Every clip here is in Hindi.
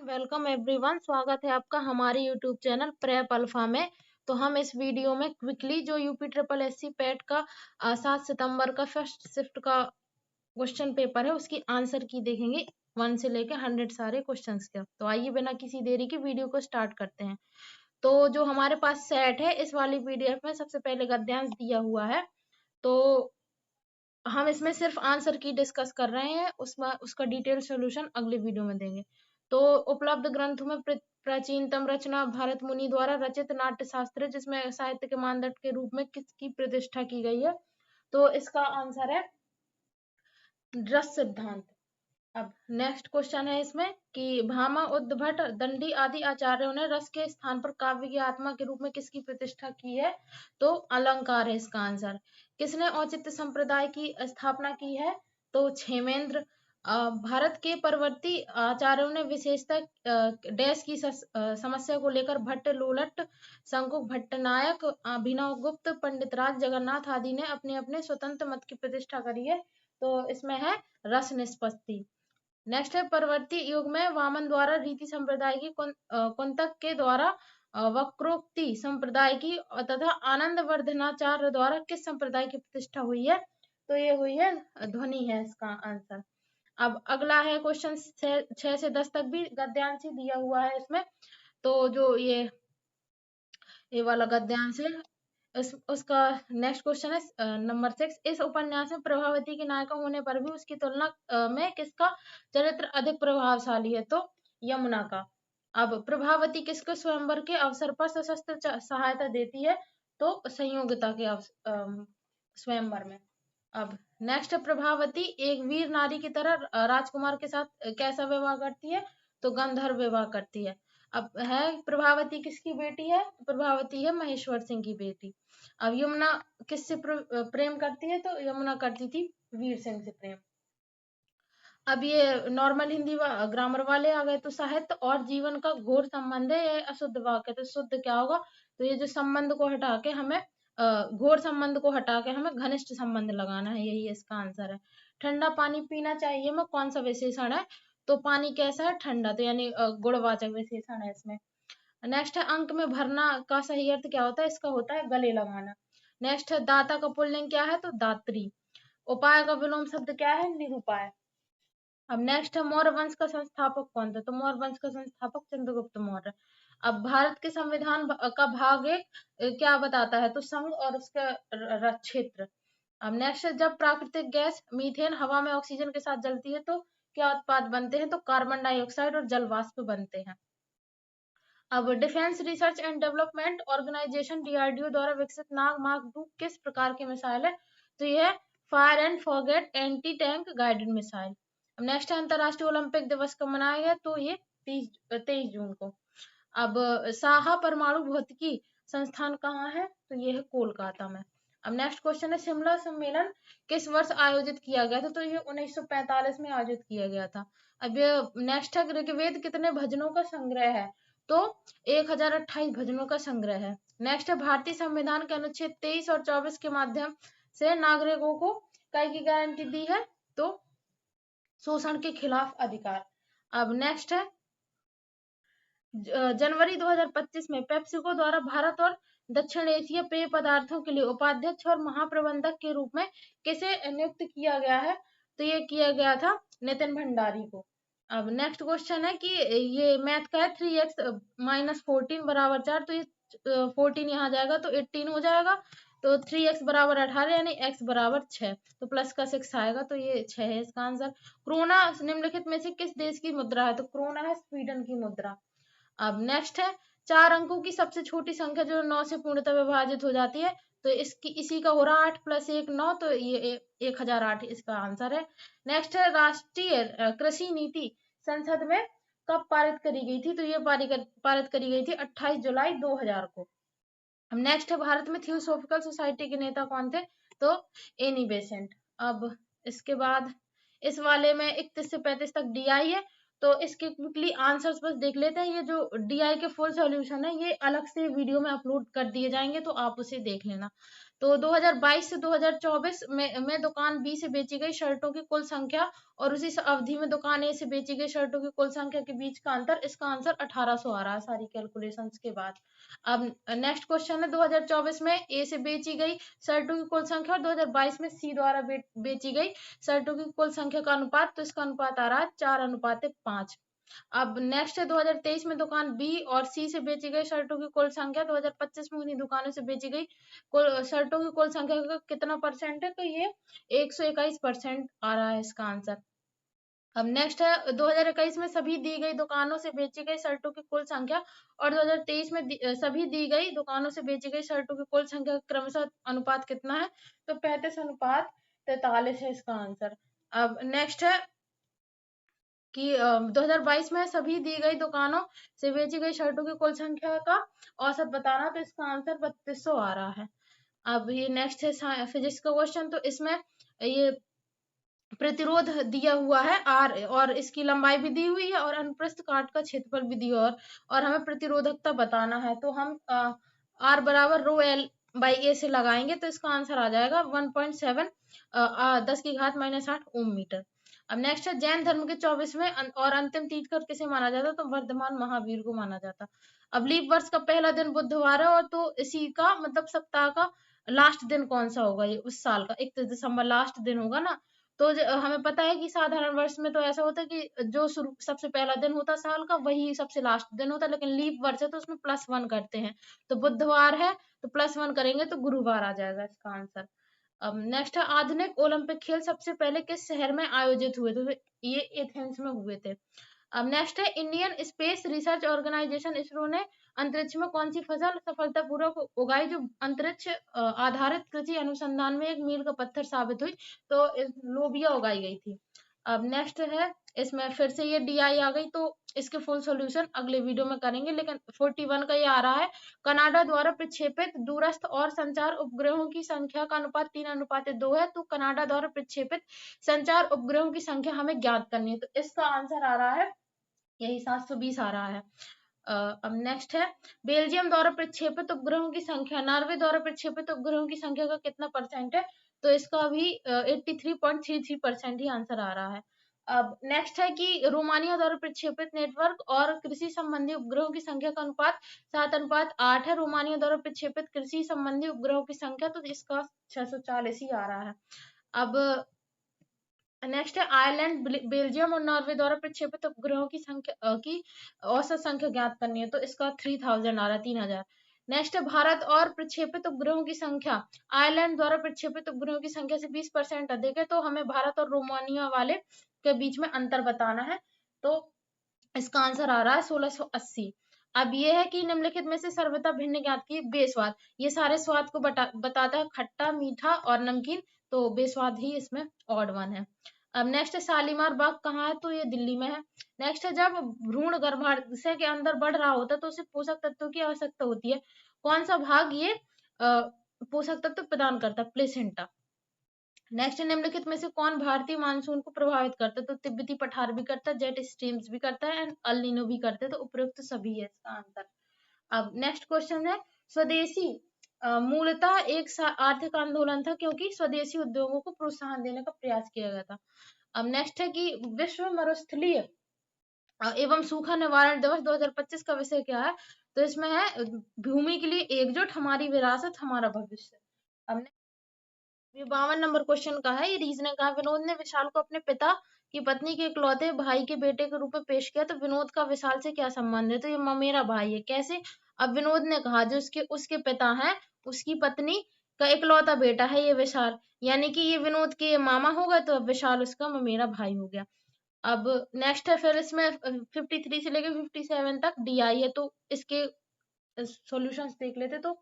Welcome everyone. स्वागत है आपका हमारे यूट्यूब चैनल प्रेप अल्फा में। तो हम इस वीडियो में क्विकली जो यूपी ट्रिपल एससी पैट का 7 सितंबर का फर्स्ट शिफ्ट का क्वेश्चन पेपर है उसकी आंसर की देखेंगे 1 से लेकर 100 सारे क्वेश्चंस के। तो आइए बिना किसी देरी की वीडियो को स्टार्ट करते हैं। तो जो हमारे पास सेट है इस वाली पीडीएफ में सबसे पहले गद्यांश दिया हुआ है, तो हम इसमें सिर्फ आंसर की डिस्कस कर रहे हैं, उसका डिटेल सॉल्यूशन अगले वीडियो में देंगे। तो उपलब्ध ग्रंथों में प्राचीनतम रचना भारत मुनि द्वारा रचित नाट्य शास्त्र, जिसमें साहित्य के मानदंड के रूप में किसकी प्रतिष्ठा की गई है? तो इसका आंसर है रस सिद्धांत। अब नेक्स्ट क्वेश्चन है इसमें कि भामा, उद्भट, दंडी आदि आचार्यों ने रस के स्थान पर काव्य की आत्मा के रूप में किसकी प्रतिष्ठा की है? तो अलंकार है इसका आंसर। किसने औचित्य संप्रदाय की स्थापना की है? तो क्षेमेंद्र। भारत के परवर्ती आचार्यों ने विशेषतः डैश की समस्या को लेकर भट्ट, लोलट, शंकुक भट्टनायक, अभिनव गुप्त, पंडितराज जगन्नाथ आदि ने अपने अपने स्वतंत्र मत की प्रतिष्ठा करी है। तो इसमें है रस निष्पत्ति। नेक्स्ट है परवर्ती युग में वामन द्वारा रीति संप्रदाय की, कुंतक के द्वारा वक्रोक्ति संप्रदाय की तथा आनंद वर्धनाचार्य द्वारा किस संप्रदाय की प्रतिष्ठा हुई है? तो ये हुई है ध्वनि है इसका आंसर। अब अगला है क्वेश्चन 6 से 10 तक भी गद्यांश ही दिया हुआ है इसमें। तो जो ये वाला गद्यांश है उसका नेक्स्ट क्वेश्चन है नंबर 6। इस उपन्यास में प्रभावती की नायिका होने पर भी उसकी तुलना में किसका चरित्र अधिक प्रभावशाली है? तो यमुना का। अब प्रभावती किसको स्वयंवर के अवसर पर सशस्त्र सहायता देती है? तो संयोगिता के स्वयंवर में। अब नेक्स्ट प्रभावती एक वीर नारी की तरह राजकुमार के साथ कैसा व्यवहार करती है? तो गंधर्व विवाह करती है। अब है प्रभावती किसकी बेटी है? प्रभावती है महेश्वर सिंह की बेटी। अब यमुना किससे प्रेम करती है? तो यमुना करती थी वीर सिंह से प्रेम। अब ये नॉर्मल हिंदी ग्रामर वाले आ गए। तो साहित्य और जीवन का घोर संबंध है, यह अशुद्ध वाक्य। तो शुद्ध क्या होगा? तो ये जो संबंध को हटा के हमें घोर संबंध को हटा के हमें घनिष्ठ संबंध लगाना है, यही इसका आंसर है। ठंडा पानी पीना चाहिए में कौन सा विशेषण है? तो पानी कैसा है? ठंडा। तो यानी गुणवाचक विशेषण है इसमें। नेक्स्ट है अंक में भरना का सही अर्थ क्या होता है? इसका होता है गले लगाना। नेक्स्ट है दाता का पुल्लिंग क्या है? तो दात्री। उपाय का विलोम शब्द क्या है? निरुपाय। अब नेक्स्ट है मौर्य वंश का संस्थापक कौन था? तो मौर्य वंश का संस्थापक चंद्रगुप्त मौर्य। अब भारत के संविधान का भाग एक क्या बताता है? तो संघ और उसका क्षेत्र। अब नेक्स्ट है जब प्राकृतिक गैस मीथेन हवा में ऑक्सीजन के साथ जलती है तो क्या उत्पाद बनते हैं? तो कार्बन डाइऑक्साइड और जल वाष्प बनते हैं। अब defence research and development organisation DRDO द्वारा विकसित नाग मार्क 2 किस प्रकार की मिसाइल है? तो यह fire and forget anti tank guided missile. अब नेक्स्ट है अंतरराष्ट्रीय ओलंपिक दिवस कब मनाया गया? तो ये 23 जून को। अब साहा परमाणु भौतिकी संस्थान कहाँ है? तो ये है कोलकाता में। अब नेक्स्ट क्वेश्चन है शिमला सम्मेलन किस वर्ष आयोजित किया गया था? तो ये 1945 में आयोजित किया गया था। अब ये नेक्स्ट है ऋग्वेद कितने भजनों का संग्रह है? तो 1028 भजनों का संग्रह है। नेक्स्ट है भारतीय संविधान के अनुच्छेद 23 और 24 के माध्यम से नागरिकों को काय की गारंटी दी है? तो शोषण के खिलाफ अधिकार। अब नेक्स्ट है जनवरी 2025 में पेप्सिको द्वारा भारत और दक्षिण एशिया पेय पदार्थों के लिए उपाध्यक्ष और महाप्रबंधक के रूप में किसे नियुक्त किया गया है? तो ये किया गया था नितिन भंडारी को। अब नेक्स्ट क्वेश्चन है कि ये मैथ का है 3x - 14 बराबर 4। तो ये 14 यहाँ जाएगा तो 18 हो जाएगा। तो 3x बराबर 18 यानी x बराबर 6। तो प्लस का 6 आएगा तो ये 6 है इसका आंसर। क्रोना निम्नलिखित में से किस देश की मुद्रा है? तो क्रोना है स्वीडन की मुद्रा। अब नेक्स्ट है 4 अंकों की सबसे छोटी संख्या जो 9 से पूर्णतः विभाजित हो जाती है। तो इसी का हो रहा 8 + 1 9। तो ये 1008 इसका आंसर है। नेक्स्ट है राष्ट्रीय कृषि नीति संसद में कब पारित करी गई थी? तो ये पारित करी गई थी 28 जुलाई 2000 को। अब नेक्स्ट है भारत में थियोसॉफिकल सोसाइटी के नेता कौन थे? तो एनी बेसेंट। अब इसके बाद इस वाले में 31 से 35 तक डीआई है। तो इसके क्विकली आंसर्स बस देख लेते हैं। ये जो डीआई के फुल सॉल्यूशन है ये अलग से वीडियो में अपलोड कर दिए जाएंगे, तो आप उसे देख लेना। तो 2022 से 2024 में दुकान बी से बेची गई शर्टों की कुल संख्या और उसी अवधि में दुकान ए से बेची गई शर्टों की कुल संख्या के बीच का अंतर, इसका आंसर 1800 आ रहा है सारी कैलकुलेशंस के बाद। अब नेक्स्ट क्वेश्चन है 2024 में ए से बेची गई शर्टों की कुल संख्या और 2022 में सी द्वारा बेची गई शर्टों की कुल संख्या का अनुपात, तो इसका अनुपात आ रहा है 4:5। अब नेक्स्ट है 2023 में दुकान बी और सी से बेची गई शर्टों की कुल संख्या, 2025 में उन्हीं दुकानों से बेची गई कुल शर्टों की कुल संख्या का कितना परसेंट है, तो ये 121% आ रहा है इसका आंसर। अब नेक्स्ट है 2021 में सभी दी गई दुकानों से बेची गई शर्टों की कुल संख्या और 2023 में सभी दी गई दुकानों से बेची गई शर्टों की कुल संख्या का क्रमशः अनुपात कितना है, तो 35:43 है इसका आंसर। अब नेक्स्ट है कि 2022 में सभी दी गई दुकानों से बेची गई शर्टों की कुल संख्या का औसत बताना, तो इसका आंसर 3200 आ रहा है। अब ये नेक्स्ट है फिजिक्स का क्वेश्चन, तो इसमें ये प्रतिरोध दिया हुआ है आर और इसकी लंबाई भी दी हुई है और अनुप्रस्थ काट का क्षेत्रफल भी दिया हुआ है और हमें प्रतिरोधकता बताना है, तो हम आर बराबर रो एल बाई ए से लगाएंगे, तो इसका आंसर आ जाएगा 1.7 10⁻⁸ ओम मीटर। अब नेक्स्ट है जैन धर्म के 24वें और अंतिम तीर्थंकर किसे माना जाता, तो वर्धमान महावीर को माना जाता। अब लीप वर्ष का पहला दिन बुधवार है और तो इसी का मतलब सप्ताह का लास्ट दिन कौन सा होगा, ये उस साल का 31 दिसंबर लास्ट दिन होगा ना। तो हमें पता है कि साधारण वर्ष में तो ऐसा होता है कि जो शुरू सबसे पहला दिन होता है साल का वही सबसे लास्ट दिन होता है, लेकिन लीप वर्ष है तो उसमें +1 करते हैं, तो बुधवार है तो +1 करेंगे तो गुरुवार आ जाएगा इसका आंसर। अब नेक्स्ट है आधुनिक ओलंपिक खेल सबसे पहले किस शहर में आयोजित हुए थे, तो ये एथेंस में हुए थे। अब नेक्स्ट है Indian space research organisation ISRO ने अंतरिक्ष में कौन सी फसल सफलतापूर्वक उगाई जो अंतरिक्ष आधारित कृषि अनुसंधान में एक मील का पत्थर साबित हुई, तो लोबिया उगाई गई थी। अब नेक्स्ट है इसमें फिर से ये डीआई आ गई, तो इसके फुल सॉल्यूशन अगले वीडियो में करेंगे, लेकिन 41 का ये आ रहा है कनाडा द्वारा प्रक्षेपित दूरस्थ और संचार उपग्रहों की संख्या का अनुपात 3:2 है, तो कनाडा द्वारा प्रक्षेपित संचार उपग्रहों की संख्या हमें ज्ञात करनी है, तो इसका आंसर आ रहा है यही 720 आ रहा है। अब नेक्स्ट है बेल्जियम द्वारा प्रक्षेपित उपग्रहों की संख्या नॉर्वे द्वारा प्रक्षेपित उपग्रहों की संख्या का कितना परसेंट है, तो इसका भी 83.33% ही आंसर आ रहा है। अब नेक्स्ट है कि रोमानिया द्वारा प्रक्षेपित नेटवर्क और कृषि संबंधी उपग्रहों की संख्या का अनुपात 7:8 है, रोमानिया द्वारा प्रक्षेपित कृषि संबंधी उपग्रहों की संख्या, तो इसका 640 ही आ रहा है। अब नेक्स्ट है आयरलैंड बेल्जियम और नॉर्वे द्वारा प्रक्षेपित उपग्रहों की संख्या की औसत संख्या ज्ञात करनी है, तो इसका 3000 आ रहा है 3000। नेक्स्ट है भारत और प्रक्षेपित उपग्रहों की संख्या आयरलैंड द्वारा प्रक्षेपित उपग्रहों की संख्या से 20% अधिक है, तो हमें भारत और रोमानिया वाले के बीच में अंतर बताना है, तो इसका आंसर आ रहा है 1680। अब ये है कि निम्नलिखित में से सर्वथा भिन्न ज्ञात की बेस्वाद, ये सारे स्वाद को बताता है खट्टा मीठा और नमकीन, तो बेस्वाद ही इसमें ऑड वन है। अब नेक्स्ट है शालीमार बाग कहाँ है, तो ये दिल्ली में है। नेक्स्ट है जब भ्रूण गर्भाशय के अंदर बढ़ रहा होता है तो उसे पोषक तत्वों की आवश्यकता होती है, कौन सा भाग ये पोषक तत्व प्रदान करता है, प्लेसेंटा। नेक्स्ट निम्नलिखित में से कौन भारतीय मानसून को प्रभावित करता है, तो तिब्बती पठार भी करता है, जेट स्ट्रीम्स भी करता है एंड अल नीनो भी करते हैं, तो उपयुक्त सभी है इसका आंसर। अब नेक्स्ट क्वेश्चन है स्वदेशी मूलतः एक आर्थिक आंदोलन था क्योंकि स्वदेशी उद्योगों को प्रोत्साहन देने का प्रयास किया गया था। अब नेक्स्ट है कि विश्व मरुस्थलीय एवं सूखा निवारण दिवस 2025 का विषय क्या है, तो इसमें है भूमि के लिए एकजुट, हमारी विरासत हमारा भविष्य। अब ये 52 नंबर क्वेश्चन का है, ये रीजनिंग का। विनोद ने विशाल को अपने पिता की पत्नी के इकलौते भाई के बेटे के रूप में पेश किया, तो विनोद का विशाल से क्या संबंध है, तो ये ममेरा भाई है। कैसे, अब विनोद ने कहा जो उसके पिता हैं उसकी पत्नी का इकलौता बेटा है ये विशाल, यानी कि ये विनोद के मामा हो गए, तो अब विशाल उसका ममेरा भाई हो गया। अब नेक्स्ट है फिर इसमें 53 से लेकर 57 तक डी आई है, तो इसके सॉल्यूशंस देख लेते। तो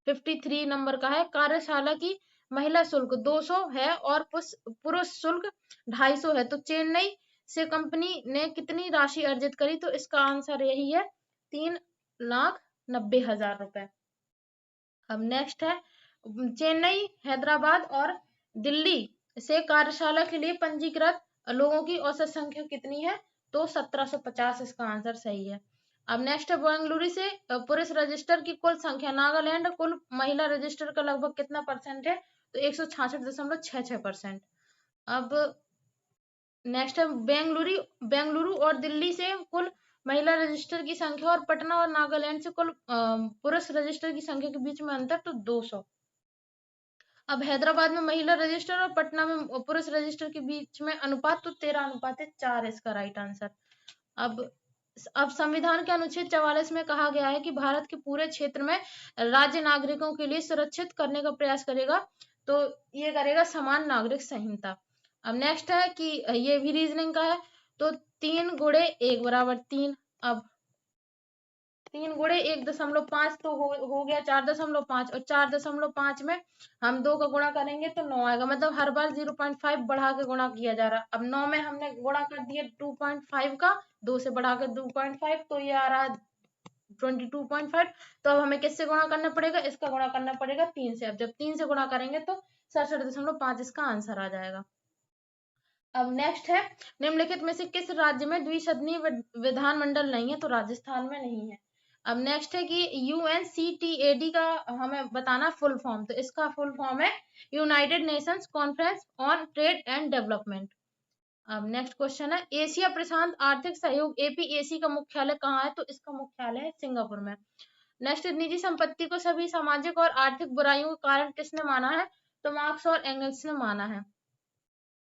53 नंबर का है कार्यशाला की महिला शुल्क 200 है और पुरुष शुल्क 250 है, तो चेन्नई से कंपनी ने कितनी राशि अर्जित करी, तो इसका आंसर यही है 3,90,000 रुपए। अब नेक्स्ट है चेन्नई, हैदराबाद और दिल्ली से कार्यशाला के लिए पंजीकृत लोगों की औसत संख्या कितनी है, तो 1750 इसका आंसर सही है। अब नेक्स्ट है बेंगलुरु से पुरुष रजिस्टर की कुल संख्या नागालैंड कुल महिला रजिस्टर का लगभग कितना परसेंट है, तो 166.66%। अब नेक्स्ट है बेंगलुरु और दिल्ली से कुल महिला रजिस्टर की संख्या और पटना और नागालैंड से कुल पुरुष रजिस्टर की संख्या के बीच में अंतर तो 200। अब हैदराबाद में महिला रजिस्टर और पटना में पुरुष रजिस्टर के बीच में अनुपात तो 13:4 इसका राइट आंसर। अब संविधान के अनुच्छेद 44 में कहा गया है कि भारत के पूरे क्षेत्र में राज्य नागरिकों के लिए सुरक्षित करने का प्रयास करेगा, तो ये करेगा समान नागरिक संहिता। अब नेक्स्ट है कि ये भी रीजनिंग का है, तो 3 गुणे 1 बराबर 3। अब 3 गुणे 1.5 तो हो गया 4.5, और 4.5 में हम 2 का गुणा करेंगे तो 9 आएगा, मतलब हर बार 0.5 बढ़ा के गुणा किया जा रहा। अब 9 में हमने गुणा कर दिया 2.5 का, 2 से बढ़ा कर 2.5, तो ये आ रहा है 22.5। तो अब हमें किससे गुणा करना पड़ेगा, इसका गुणा करना पड़ेगा 3 से। अब जब 3 से गुणा करेंगे तो 67.5 इसका आंसर आ जाएगा। अब नेक्स्ट है, निम्नलिखित में से किस राज्य में द्विसदनीय विधानमंडल नहीं है, तो राजस्थान में नहीं है। अब नेक्स्ट है कि UNCTAD का हमें बताना फुल फॉर्म, तो इसका फुल फॉर्म है United Nations conference on trade and development. अब नेक्स्ट क्वेश्चन है, एशिया प्रशांत आर्थिक सहयोग APAC का मुख्यालय कहाँ है, तो इसका मुख्यालय है सिंगापुर में। नेक्स्ट, निजी संपत्ति को सभी सामाजिक और आर्थिक बुराइयों का कारण किसने माना है, तो मार्क्स और एंगल्स ने माना है।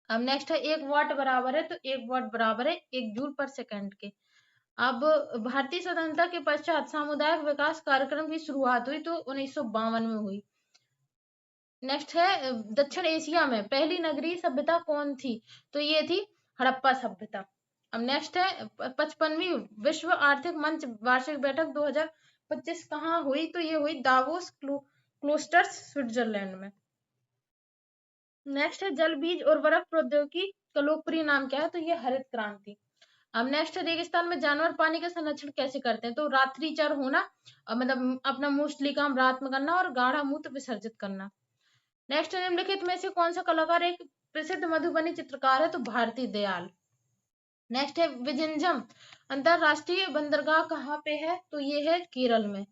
अब नेक्स्ट है, 1 वाट बराबर है, तो 1 वाट बराबर है 1 जूल पर सेकंड के। अब भारतीय स्वतंत्रता के पश्चात सामुदायिक विकास कार्यक्रम की शुरुआत हुई तो 1952 में हुई। नेक्स्ट है, दक्षिण एशिया में पहली नगरीय सभ्यता कौन थी, तो ये थी हड़प्पा सभ्यता। अब नेक्स्ट है, 55वीं विश्व आर्थिक मंच वार्षिक बैठक 2025 कहाँ हुई, तो ये हुई दावोस क्लोस्टर्स स्विट्जरलैंड में। नेक्स्ट है, जल बीज उर्वरक प्रौद्योगिकी का लोकप्रिय नाम क्या है, तो ये हरित क्रांति। अब नेक्स्ट है, रेगिस्तान में जानवर पानी का संरक्षण कैसे करते हैं, तो रात्रि चर होना, मतलब अपना मोस्टली काम रात में करना और गाढ़ा मूत्र विसर्जित करना। नेक्स्ट, निम्नलिखित में से कौन सा कलाकार एक प्रसिद्ध मधुबनी चित्रकार है, तो भारती दयाल। नेक्स्ट है, विजिंजम अंतरराष्ट्रीय बंदरगाह कहाँ पे है, तो ये है केरल में।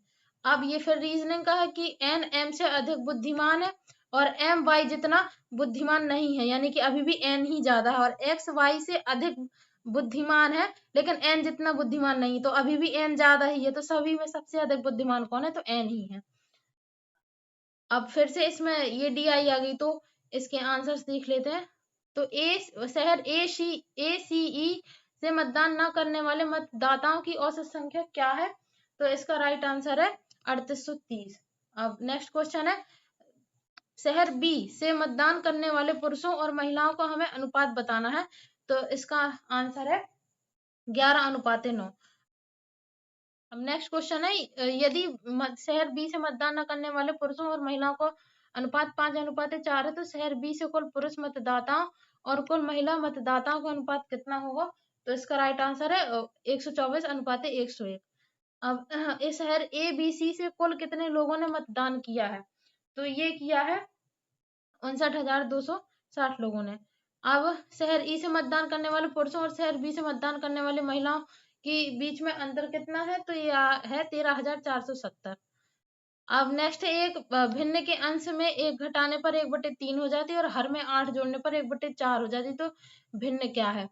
अब ये फिर रीजनिंग का है कि N M से अधिक बुद्धिमान है और M Y जितना बुद्धिमान नहीं है, यानी कि अभी भी N ही ज्यादा है, और X Y से अधिक बुद्धिमान है लेकिन N जितना बुद्धिमान नहीं, तो अभी भी N ज्यादा ही है, तो सभी में सबसे अधिक बुद्धिमान कौन है, तो N ही है। अब फिर से इसमें ये DI आ गई, तो इसके आंसर्स देख लेते हैं। तो शहर ACE से मतदान न करने वाले मतदाताओं की औसत संख्या क्या है, तो इसका राइट आंसर है 3830। अब नेक्स्ट क्वेश्चन है, शहर B से मतदान करने वाले पुरुषों और महिलाओं का हमें अनुपात बताना है, तो इसका आंसर है 11:9। अब नेक्स्ट क्वेश्चन है, यदि शहर B से मतदान न करने वाले पुरुषों और महिलाओं का अनुपात 5:4 है, तो शहर B से कुल पुरुष मतदाताओं और कुल महिला मतदाताओं का अनुपात कितना होगा, तो इसका राइट आंसर है 124:101। अब इस शहर ABC से कुल कितने लोगों ने मतदान किया है, तो ये किया है 59,260 लोगों ने। अब शहर ई से मतदान करने वाले पुरुषों और शहर बी से मतदान करने वाली महिलाओं के बीच में अंतर कितना है, तो ये है 13,470। अब नेक्स्ट है, एक भिन्न के अंश में 1 घटाने पर 1/3 हो जाती है और हर में 8 जोड़ने पर 1/4 हो जाती है, तो भिन्न क्या है,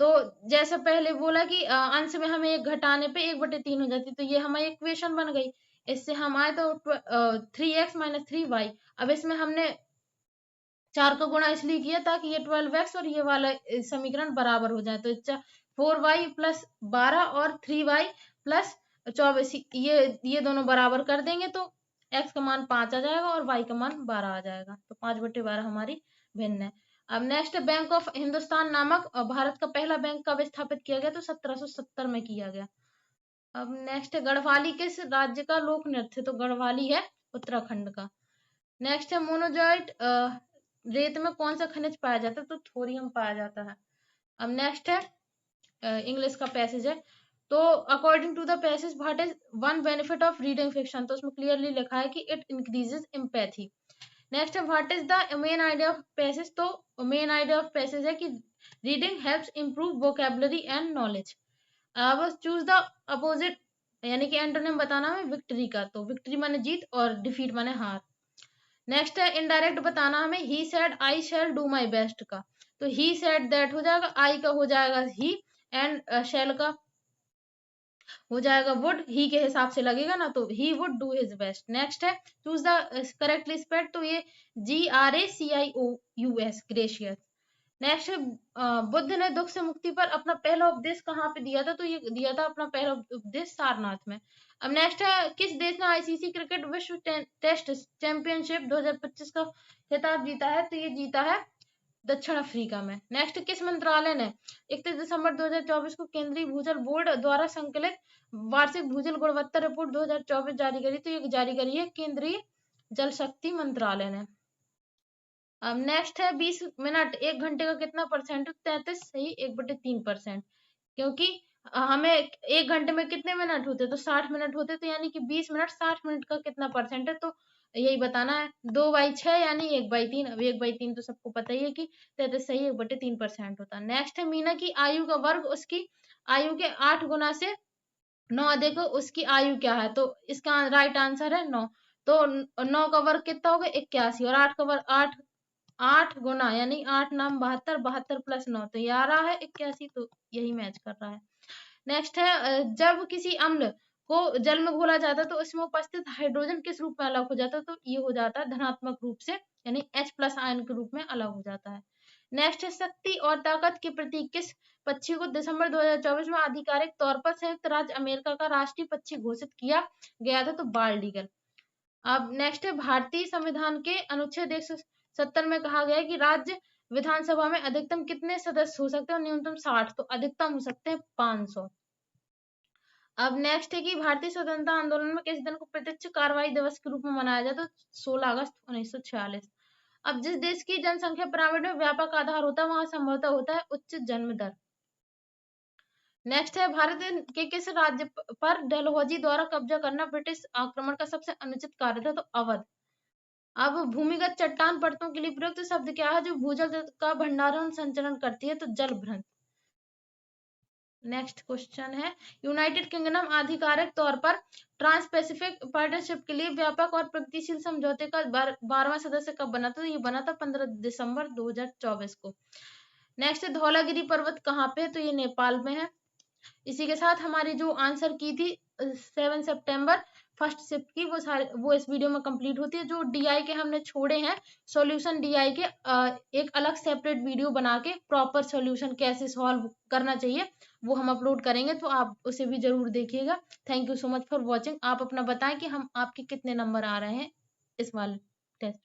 तो जैसे पहले बोला कि अंश में हमें 1 घटाने पे 1/3 हो जाती है, तो ये हमारी इक्वेशन बन गई। इससे हम आए तो 3x - 3y। अब इसमें हमने 4 का गुणा इसलिए किया ताकि ये 12x और ये वाला समीकरण बराबर हो जाए, तो 4y + 12 और 3y + 24 ये दोनों बराबर कर देंगे तो x का मान 5 आ जाएगा और y का मान 12 आ जाएगा, तो 5/12 हमारी भिन्न है। अब नेक्स्ट, बैंक ऑफ हिंदुस्तान नामक भारत का पहला बैंक कब स्थापित किया गया, तो 1770 में किया गया। अब नेक्स्ट, गढ़वाली किस राज्य का लोक नृत्य, तो गढ़वाली है उत्तराखंड का। नेक्स्ट है, मोनोजॉइट रेत में कौन सा खनिज पाया जाता है, तो थोरियम पाया जाता है। अब नेक्स्ट है, इंग्लिश का पैसेज है, तो according to the passage what is one benefit of reading fiction, तो उसमें क्लियरली लिखा है कि इट इंक्रीजेस एम्पैथी। नेक्स्ट है, what is the main idea of passage, तो मेन आइडिया ऑफ पैसेज है कि reading helps improve vocabulary and knowledge. अब चूज द अपोजिट, यानी कि एंटोनिम बताना है विक्ट्री का, तो विक्ट्री माने जीत और डिफीट माने हार। नेक्स्ट है, इनडायरेक्ट बताना हमें he said I shall do my best का, तो ही सेड दैट हो जाएगा, आई का हो जाएगा ही, एंड शैल का हो जाएगा वुड, ही के हिसाब से लगेगा ना, तो he would do his best. Next है चूज द करेक्टली स्पेल्ड, तो ये GRACIOUS, ग्रेशियस। नेक्स्ट है बुद्ध ने दुख से मुक्ति पर अपना पहला उपदेश कहाँ पे दिया था, तो ये दिया था अपना पहला उपदेश सारनाथ में। अब नेक्स्ट है किस देश ने ICC क्रिकेट विश्व टेस्ट चैंपियनशिप 2025 का खिताब जीता है, तो ये जीता है दक्षिण अफ्रीका में। नेक्स्ट किस मंत्रालय ने 31 दिसंबर 2024 को केंद्रीय भूजल बोर्ड द्वारा संकलित वार्षिक भूजल गुणवत्ता रिपोर्ट 2024 जारी करी, तो ये जारी करी है केंद्रीय जल शक्ति मंत्रालय ने। अब नेक्स्ट है 20 मिनट 1 घंटे का कितना परसेंट, 33 सही 1/3%, क्योंकि हमें 1 घंटे में कितने मिनट होते, तो 60 मिनट होते, तो यानी कि 20 मिनट 60 मिनट का कितना परसेंट है, तो यही बताना है 2/6 यानी 1/3। अब 1/3 तो सबको पता ही है कि 33 सही 1/3% होता है। नेक्स्ट है मीना की आयु का वर्ग उसकी आयु के 8 गुना से 9 अधिक उसकी आयु क्या है, तो इसका राइट आंसर है 9। तो 9 का वर्ग कितना होगा 81, और 8 का वर्ग 8 गुना यानी 8 नाम 72, 72 प्लस 9 तो ये आ रहा है 81, तो यही मैच कर रहा है। नेक्स्ट है जब किसी अम्ल को जल में घोला जाता है तो इसमें उपस्थित हाइड्रोजन किस रूप में अलग हो जाता है, तो ये हो जाता है धनात्मक रूप से, यानी H+ आयन के रूप में अलग हो जाता है। नेक्स्ट है शक्ति और ताकत के प्रतीक किस पक्षी को दिसंबर 2024 में आधिकारिक तौर पर संयुक्त राज्य अमेरिका का राष्ट्रीय पक्षी घोषित किया गया था, तो बाल्ड ईगल। अब नेक्स्ट है भारतीय संविधान के अनुच्छेद 170 में कहा गया है कि राज्य विधानसभा में अधिकतम कितने सदस्य हो सकते हैं, न्यूनतम 60, तो अधिकतम हो सकते हैं 500। अब नेक्स्ट है कि भारतीय स्वतंत्रता आंदोलन में किस दिन को प्रत्यक्ष कार्रवाई दिवस के रूप में मनाया जाता है, तो 16 अगस्त 1946। अब जिस देश की जनसंख्या पिरामिड में व्यापक आधार होता है वहां संभवतः होता है उच्च जन्म दर। नेक्स्ट है भारत के किस राज्य पर डलहौजी द्वारा कब्जा करना ब्रिटिश आक्रमण का सबसे अनुचित कार्य था, तो अवध। अब भूमिगत चट्टान परतों के लिए प्रयुक्त शब्द क्या है जो भूजल का भंडारण संचरण करती है, तो जल भ्रंश। नेक्स्ट क्वेश्चन है यूनाइटेड किंगडम आधिकारिक तौर पर ट्रांस पैसिफिक पार्टनरशिप के लिए व्यापक और प्रगतिशील समझौते का 12वां सदस्य कब बना था, तो ये बना था 15 दिसंबर 2024 को। नेक्स्ट धौलागिरी पर्वत कहाँ पे है, तो ये नेपाल में है। इसी के साथ हमारी जो आंसर की थी 7 सितंबर फर्स्ट शिफ्ट की वो इस वीडियो में कंप्लीट होती है। जो DI के हमने छोड़े हैं सॉल्यूशन DI के एक अलग सेपरेट वीडियो बना के प्रॉपर सॉल्यूशन कैसे सॉल्व करना चाहिए वो हम अपलोड करेंगे, तो आप उसे भी जरूर देखिएगा। Thank you so much for watching. आप अपना बताएं कि हम आपके कितने नंबर आ रहे हैं इस वाले टेस्ट।